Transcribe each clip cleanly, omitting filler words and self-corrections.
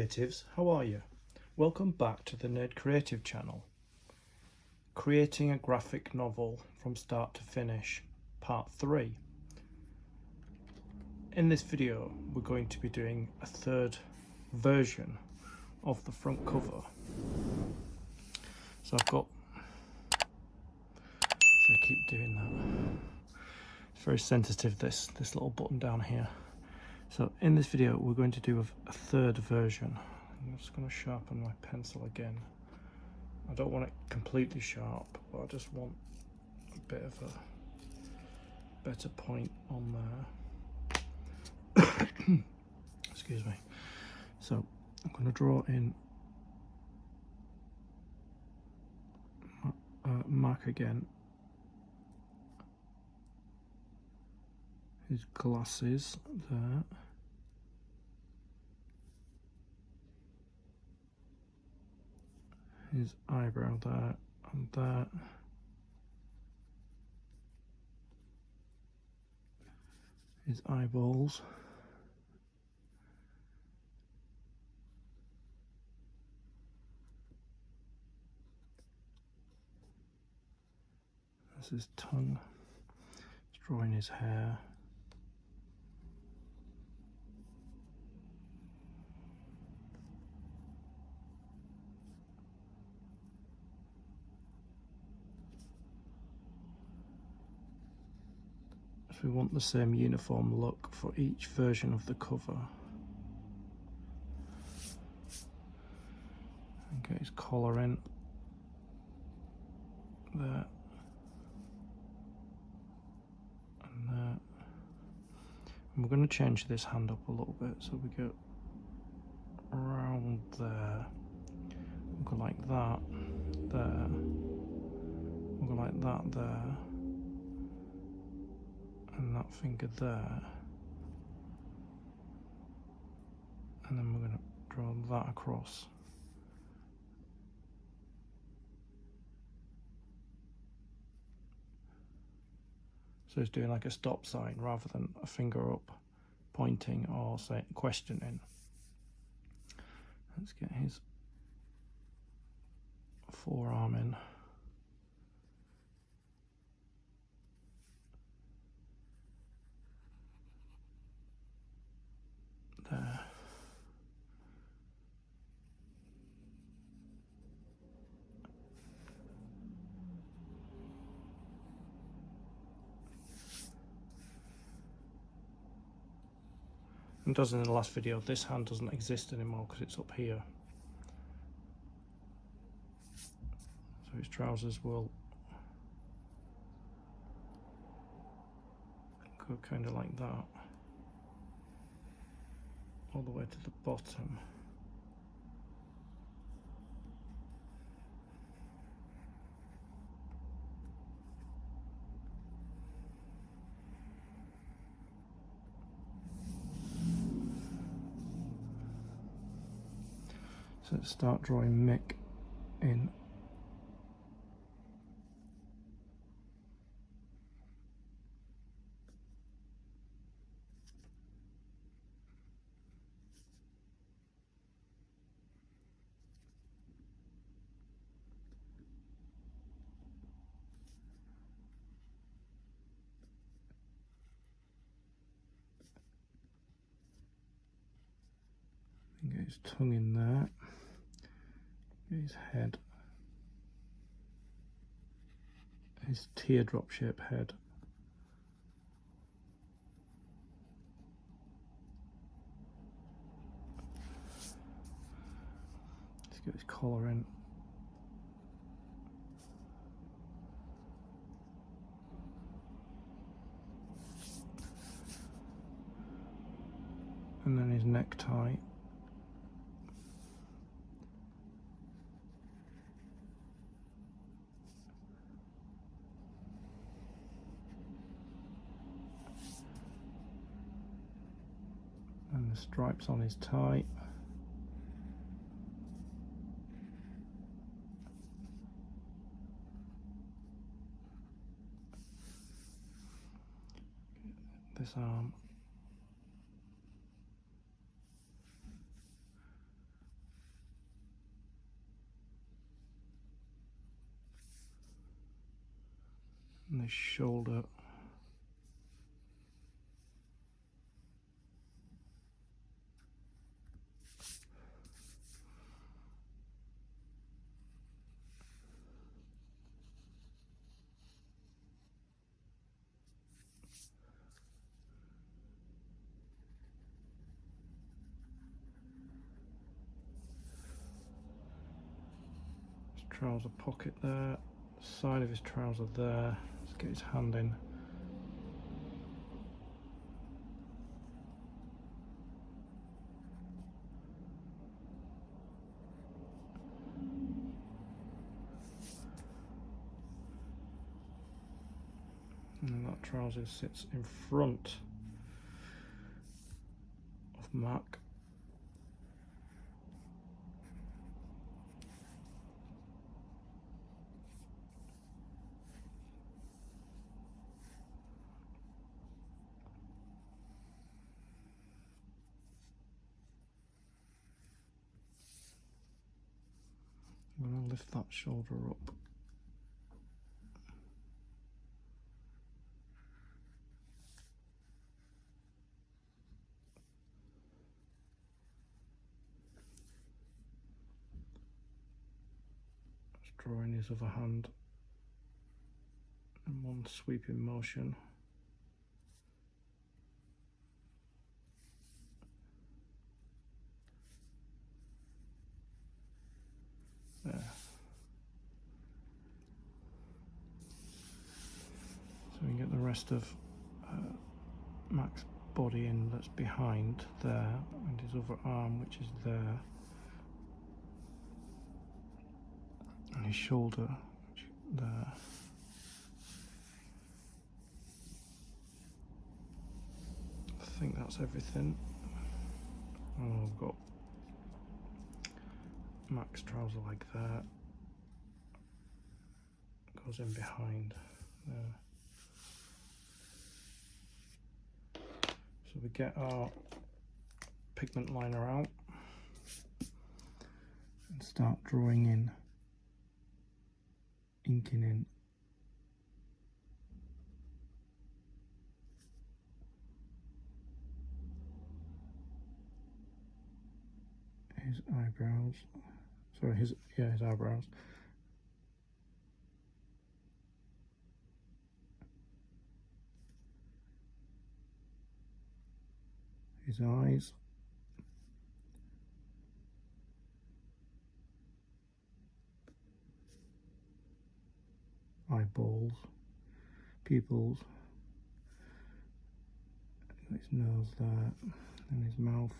creatives, how are you? Welcome back to the Nerd Creative channel. Creating a graphic novel from start to finish, part 3. In this video we're going to be doing a third version of the front cover. So I keep doing that. It's very sensitive, this little button down here. So in this video we're going to do a third version. I'm just going to sharpen my pencil again. I don't want it completely sharp, but I just want a bit of a better point on there. Excuse me. So I'm going to draw in Mark again. His glasses there. His eyebrow there and there. His eyeballs. That's his tongue. He's drawing his hair. We want the same uniform look for each version of the cover. And get his collar in there and there. And we're going to change this hand up a little bit so we get around there. We'll go like that there. We'll go like that there. And that finger there, and then we're going to draw that across. So it's doing like a stop sign rather than a finger up pointing or say questioning. Let's get his forearm in. There. And as in the last video, this hand doesn't exist anymore because it's up here. So his trousers will go kind of like that, all the way to the bottom. So let's start drawing Mick in. Get his tongue in there. Get his head. His teardrop shaped head. Let's get his collar in. And then his necktie. And the stripes on his tie. This arm. and this shoulder. Trouser pocket there, side of his trouser there. Let's get his hand in. And that trouser sits in front of Mac. I'm going to lift that shoulder up. Just drawing his other hand in one sweeping motion. There. So we can get the rest of Mac's body in that's behind there, and his other arm which is there, and his shoulder which there. I think that's everything. Oh, I've got Mac's trouser like that, goes in behind there. So we get our pigment liner out and start drawing in, inking in his eyebrows. Sorry, his eyebrows. His eyes. Eyeballs. Pupils. His nose there, and his mouth.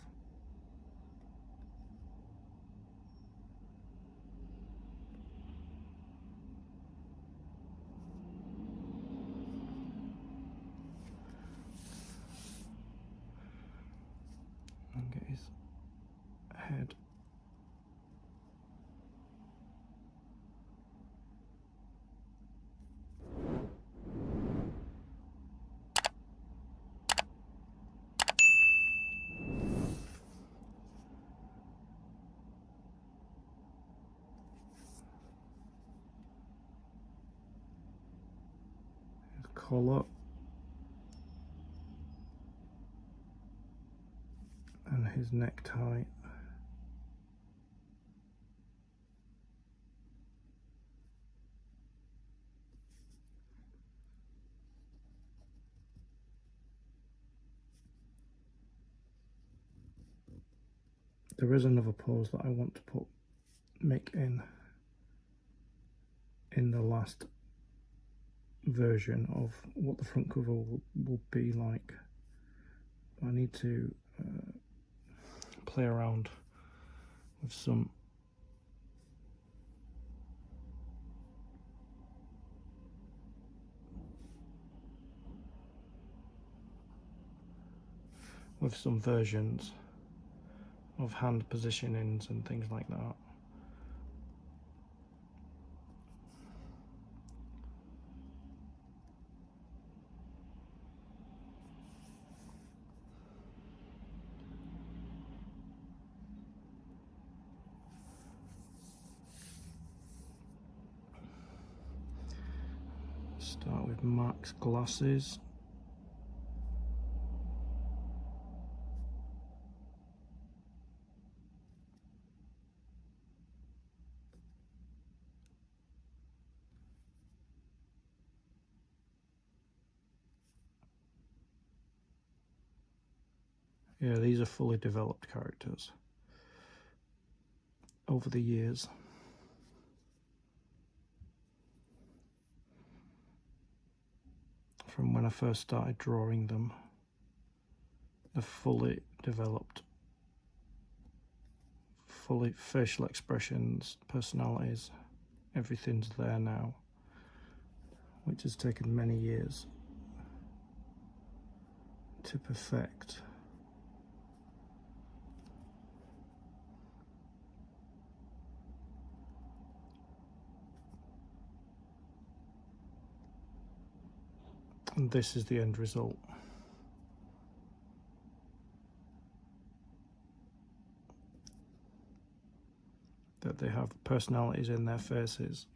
And get his head. His collar. And his necktie. There is another pose that I want to put Mick in the last version of what the front cover will be like. I need to play around with some versions of hand positionings and things like that. Start with Max glasses. Yeah, these are fully developed characters over the years. From when I first started drawing them, they're fully developed, fully facial expressions, personalities, everything's there now, which has taken many years to perfect. And this is the end result. That they have personalities in their faces.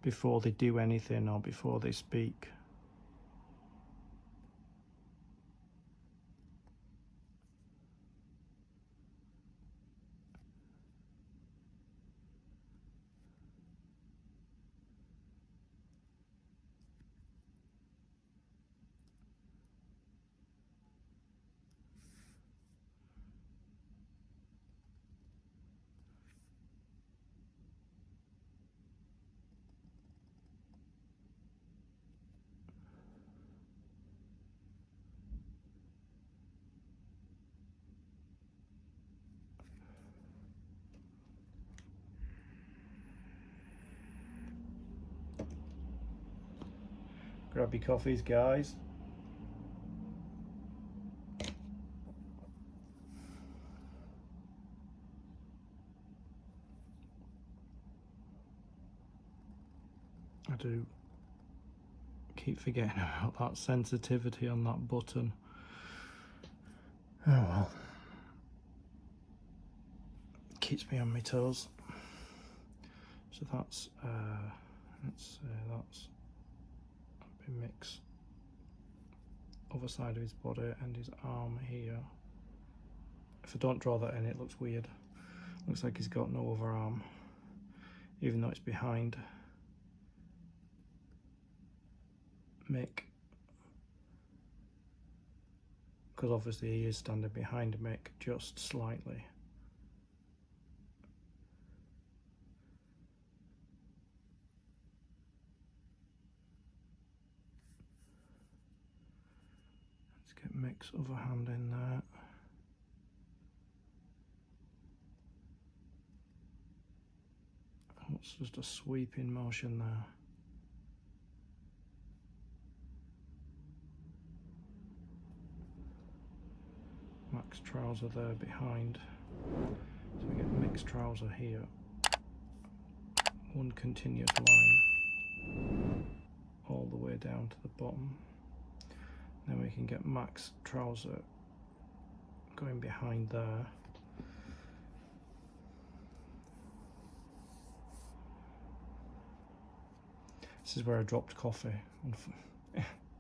Before they do anything or before they speak. Grab your coffees, guys. I do keep forgetting about that sensitivity on that button. Oh well. Keeps me on my toes. So that's Mick's other side of his body and his arm here. If I don't draw that in, it looks weird. Looks like he's got no other arm, even though it's behind Mick. Because obviously he is standing behind Mick just slightly. Let's get Mick's other hand in there. It's just a sweeping motion there. Max trouser there behind. So we get Mick's trouser here. One continuous line all the way down to the bottom. Then we can get Max trouser going behind there. This is where I dropped coffee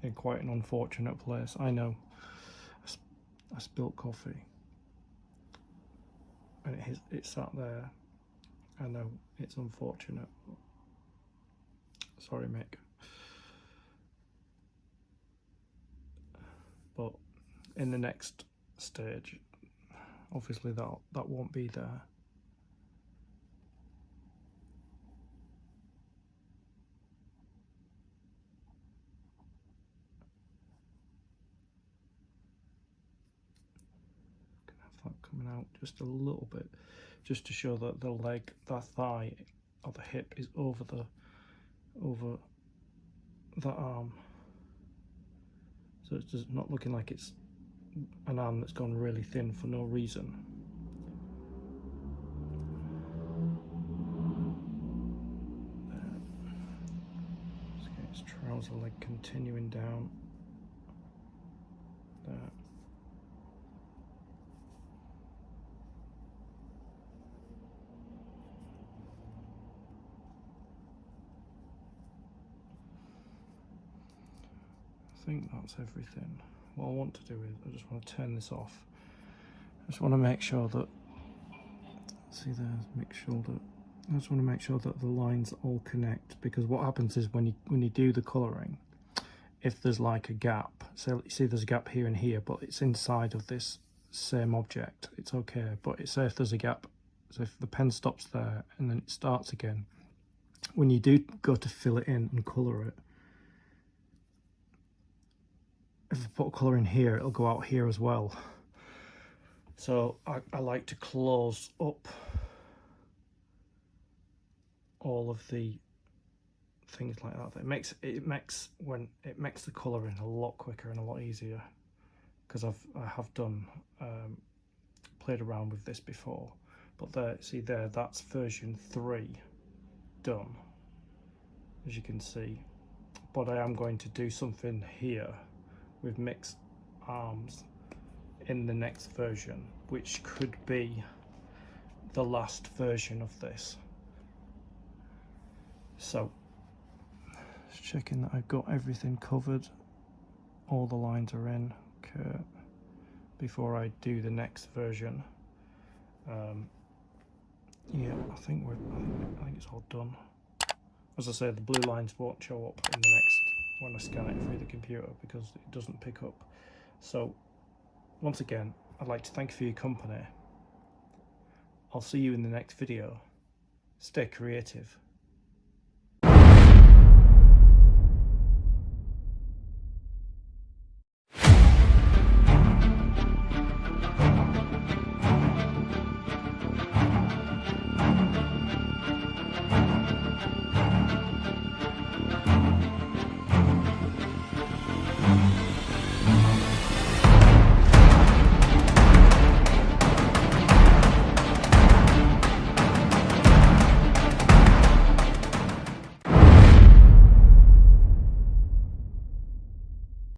in quite an unfortunate place. I know. I spilt coffee and it sat there. I know it's unfortunate. Sorry, Mick. But in the next stage, obviously that won't be there. Can have that coming out just a little bit, just to show that the leg, that thigh, or the hip is over that arm. So it's just not looking like it's an arm that's gone really thin for no reason. Let's get his trouser leg continuing down. There. think that's everything. What I want to do is I just want to turn this off. I just want to make sure that, see there's Mick's shoulder. I just want to make sure that the lines all connect, because what happens is when you do the colouring, if there's like a gap, so you see there's a gap here and here, but it's inside of this same object, it's okay. But say if there's a gap, so if the pen stops there and then it starts again, when you do go to fill it in and colour it, if I put a colour in here, it'll go out here as well. So I like to close up all of the things like that. It makes the colouring a lot quicker and a lot easier, because I have done played around with this before. But there, see there, that's version 3 done, as you can see. But I am going to do something here with Mick's arms in the next version, which could be the last version of this. So just checking that I've got everything covered, all the lines are in, okay, before I do the next version. Yeah, I think it's all done. As I say, the blue lines won't show up in the next, when I scan it through the computer, because it doesn't pick up. So once again, I'd like to thank you for your company. I'll see you in the next video. Stay creative.